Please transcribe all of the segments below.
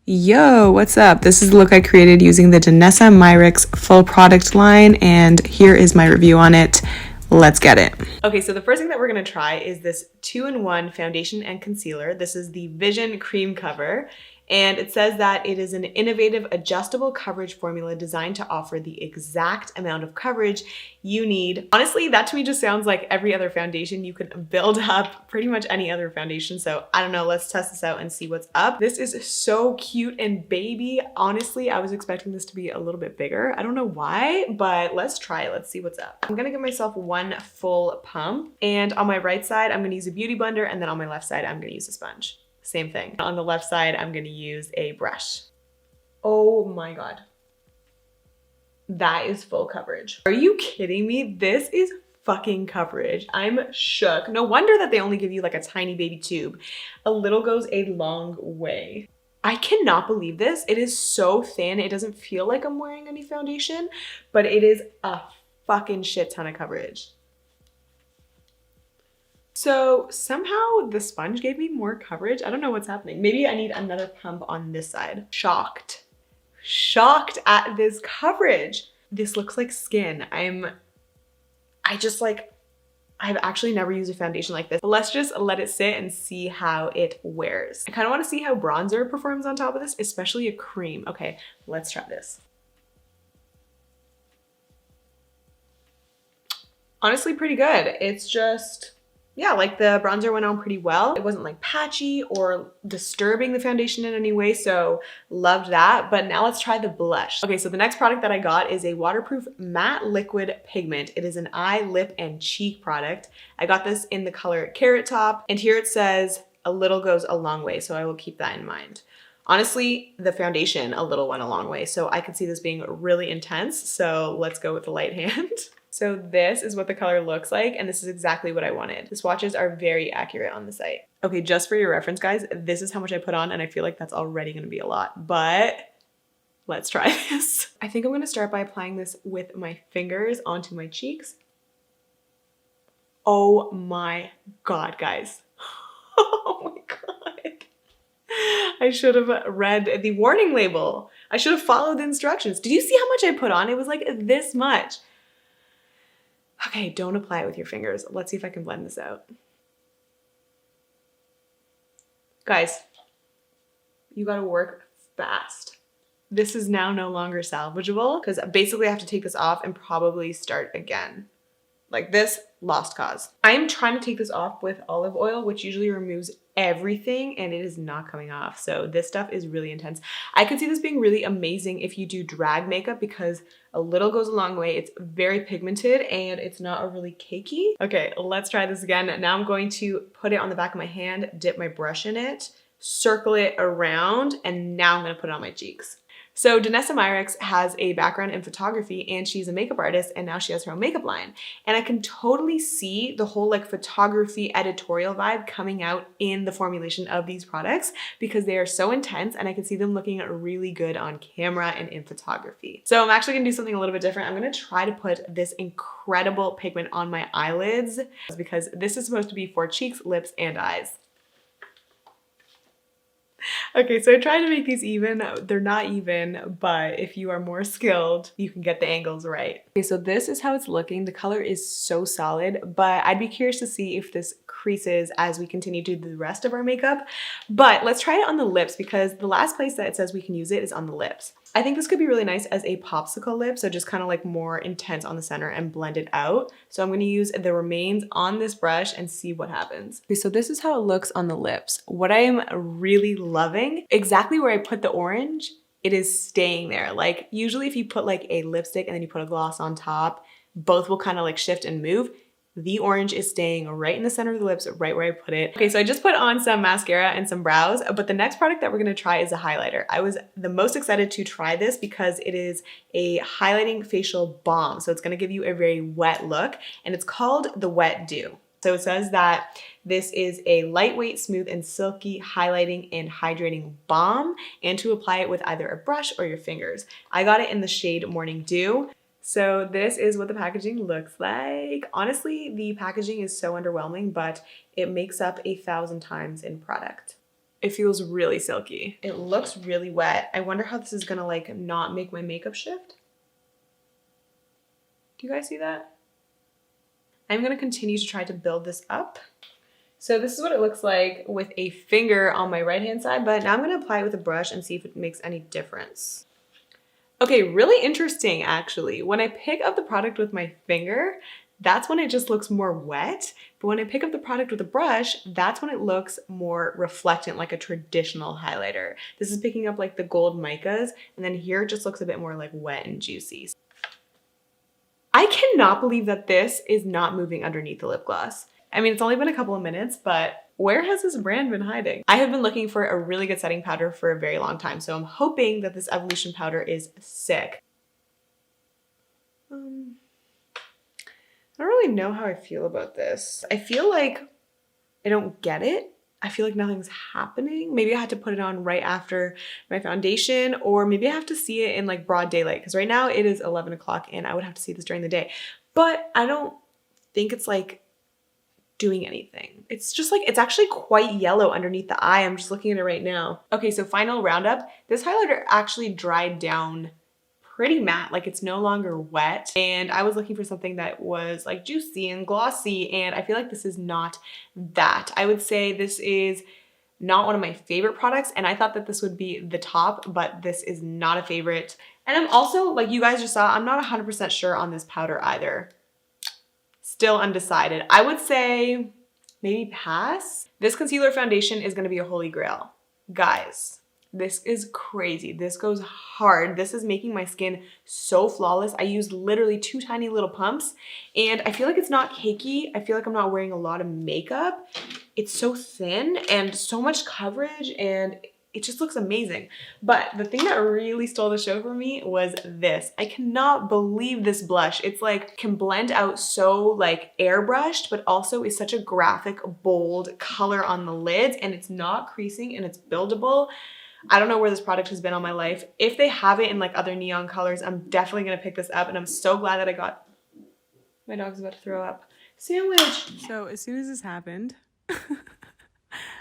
Yo, what's up? This is the look I created using the DANNESSA MYRICKS full product line, and here is my review on it. Let's get it. Okay, so the first thing that we're gonna try is this 2-in-1 foundation and concealer. This is the Vision Cream Cover, and it says that it is an innovative adjustable coverage formula designed to offer the exact amount of coverage you need. Honestly, that to me just sounds like every other foundation. You could build up pretty much any other foundation. So I don't know, let's test this out and see what's up. This is so cute and baby. Honestly, I was expecting this to be a little bit bigger. I don't know why, but let's try it. Let's see what's up. I'm gonna give myself one full pump, and on my right side, I'm gonna use a beauty blender, and then on my left side, I'm gonna use a sponge. Same thing. On the left side, I'm gonna use a brush. Oh my God. That is full coverage. Are you kidding me? This is fucking coverage. I'm shook. No wonder that they only give you like a tiny baby tube. A little goes a long way. I cannot believe this. It is so thin. It doesn't feel like I'm wearing any foundation, but it is a fucking shit ton of coverage. So somehow the sponge gave me more coverage. I don't know what's happening. Maybe I need another pump on this side. Shocked at this coverage. This looks like skin. I've actually never used a foundation like this. But let's just let it sit and see how it wears. I kind of want to see how bronzer performs on top of this, especially a cream. Okay, let's try this. Honestly, pretty good. It's just, yeah, like the bronzer went on pretty well. It wasn't like patchy or disturbing the foundation in any way, so loved that. But now let's try the blush. Okay, so the next product that I got is a waterproof matte liquid pigment. It is an eye, lip, and cheek product. I got this in the color Carrot Top, and here it says a little goes a long way, so I will keep that in mind. Honestly, the foundation a little went a long way, so I could see this being really intense, so let's go with the light hand. So this is what the color looks like, and this is exactly what I wanted. The swatches are very accurate on the site. Okay, just for your reference, guys, this is how much I put on, and I feel like that's already gonna be a lot, but let's try this. I think I'm gonna start by applying this with my fingers onto my cheeks. Oh my God, guys. Oh my God. I should have read the warning label. I should have followed the instructions. Did you see how much I put on? It was like this much. Okay, don't apply it with your fingers. Let's see if I can blend this out. Guys, you gotta work fast. This is now no longer salvageable because basically I have to take this off and probably start again. Like this, lost cause. I'm trying to take this off with olive oil, which usually removes everything, and it is not coming off. So this stuff is really intense. I could see this being really amazing if you do drag makeup because a little goes a long way. It's very pigmented and it's not overly cakey. Okay, let's try this again. Now I'm going to put it on the back of my hand, dip my brush in it, circle it around, and now I'm gonna put it on my cheeks. So DANNESSA MYRICKS has a background in photography, and she's a makeup artist, and now she has her own makeup line. And I can totally see the whole like photography editorial vibe coming out in the formulation of these products because they are so intense, and I can see them looking really good on camera and in photography. So I'm actually gonna do something a little bit different. I'm gonna try to put this incredible pigment on my eyelids because this is supposed to be for cheeks, lips, and eyes. Okay, so I tried to make these even. They're not even, but if you are more skilled, you can get the angles right. Okay, so this is how it's looking. The color is so solid, but I'd be curious to see if this creases as we continue to do the rest of our makeup. But let's try it on the lips because the last place that it says we can use it is on the lips. I think this could be really nice as a popsicle lip, so just kind of like more intense on the center and blend it out. So I'm gonna use the remains on this brush and see what happens. Okay, so this is how it looks on the lips. What I am really loving, exactly where I put the orange, it is staying there. Like usually if you put like a lipstick and then you put a gloss on top, both will kind of like shift and move. The orange is staying right in the center of the lips, right where I put it. Okay, so I just put on some mascara and some brows, but the next product that we're gonna try is a highlighter. I was the most excited to try this because it is a highlighting facial balm. So it's gonna give you a very wet look, and it's called the Wet Dew. So it says that this is a lightweight, smooth, and silky highlighting and hydrating balm, and to apply it with either a brush or your fingers. I got it in the shade Morning Dew. So this is what the packaging looks like. Honestly, the packaging is so underwhelming, but it makes up 1,000 times in product. It feels really silky. It looks really wet. I wonder how this is gonna like not make my makeup shift. Do you guys see that? I'm gonna continue to try to build this up. So this is what it looks like with a finger on my right hand side, but now I'm gonna apply it with a brush and see if it makes any difference. Okay, really interesting actually. When I pick up the product with my finger, that's when it just looks more wet. But when I pick up the product with a brush, that's when it looks more reflectant, like a traditional highlighter. This is picking up like the gold micas, and then here it just looks a bit more like wet and juicy. I cannot believe that this is not moving underneath the lip gloss. I mean, it's only been a couple of minutes, but where has this brand been hiding? I have been looking for a really good setting powder for a very long time, so I'm hoping that this Evolution powder is sick. I don't really know how I feel about this. I feel like I don't get it. I feel like nothing's happening. Maybe I had to put it on right after my foundation, or maybe I have to see it in like broad daylight, because right now it is 11 o'clock and I would have to see this during the day. But I don't think it's like doing anything. It's just like, it's actually quite yellow underneath the eye. I'm just looking at it right now. Okay, so final roundup. This highlighter actually dried down pretty matte, like it's no longer wet. And I was looking for something that was like juicy and glossy, and I feel like this is not that. I would say this is not one of my favorite products, and I thought that this would be the top, but this is not a favorite. And I'm also, like you guys just saw, I'm not 100% sure on this powder either. Still undecided. I would say maybe pass. This concealer foundation is gonna be a holy grail. Guys, this is crazy. This goes hard. This is making my skin so flawless. I used literally 2 tiny little pumps, and I feel like it's not cakey. I feel like I'm not wearing a lot of makeup. It's so thin and so much coverage, and it just looks amazing. But the thing that really stole the show for me was this. I cannot believe this blush. It's like, can blend out so like airbrushed, but also is such a graphic, bold color on the lids, and it's not creasing and it's buildable. I don't know where this product has been all my life. If they have it in like other neon colors, I'm definitely gonna pick this up, and I'm so glad that I got, my dog's about to throw up, sandwich. So as soon as this happened,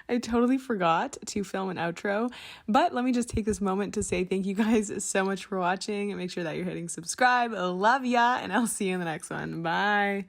I totally forgot to film an outro, but let me just take this moment to say thank you guys so much for watching, and make sure that you're hitting subscribe. I love ya, and I'll see you in the next one. Bye.